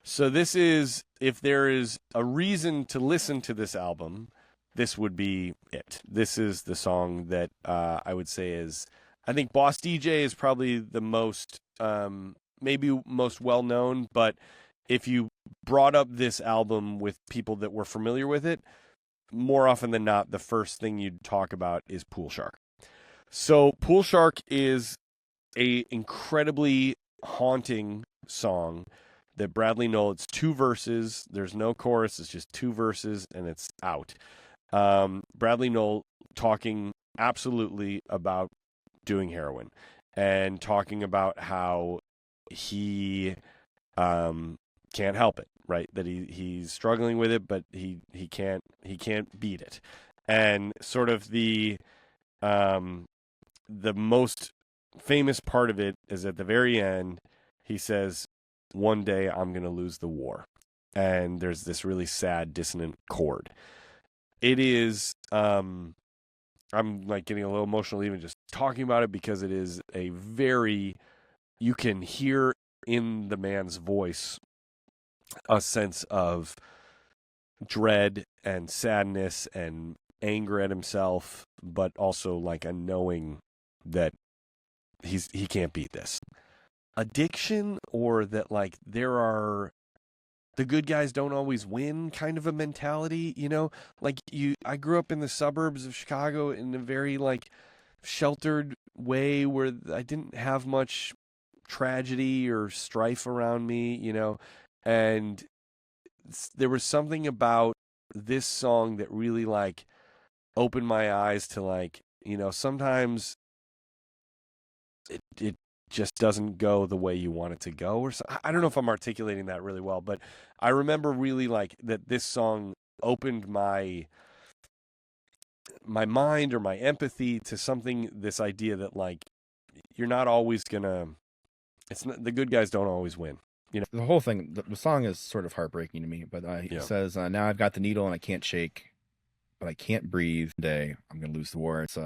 So this is, if there is a reason to listen to this album, this would be it. This is the song that I would say is, I think Boss DJ is probably the most, maybe most well known, but if you brought up this album with people that were familiar with it, more often than not, the first thing you'd talk about is Pool Shark. So Pool Shark is a incredibly haunting song that Bradley Noel, it's two verses. There's no chorus. It's just two verses and it's out. Bradley Noel talking absolutely about doing heroin and talking about how he can't help it, right? That he's struggling with it, but he can't beat it. And sort of the most famous part of it is at the very end. He says, "One day I'm going to lose the war," and there's this really sad, dissonant chord. It is. I'm like getting a little emotional even just talking about it because it is a very. You can hear in the man's voice a sense of dread and sadness and anger at himself, but also like a knowing that he can't beat this addiction, or that like the good guys don't always win kind of a mentality, like I grew up in the suburbs of Chicago in a very like sheltered way where I didn't have much tragedy or strife around me, and there was something about this song that really like opened my eyes to like, sometimes it just doesn't go the way you want it to go, or so. I don't know if I'm articulating that really well, but I remember really like that this song opened my mind or my empathy to something, this idea that like you're not always gonna, it's not, the good guys don't always win. The whole thing, the song is sort of heartbreaking to me, but he Yeah. says, now I've got the needle and I can't shake, but I can't breathe. One day I'm going to lose the war. It's,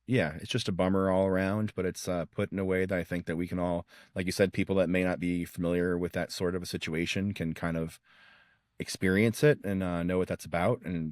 yeah, it's just a bummer all around, but it's put in a way that I think that we can all, like you said, people that may not be familiar with that sort of a situation can kind of experience it and know what that's about. And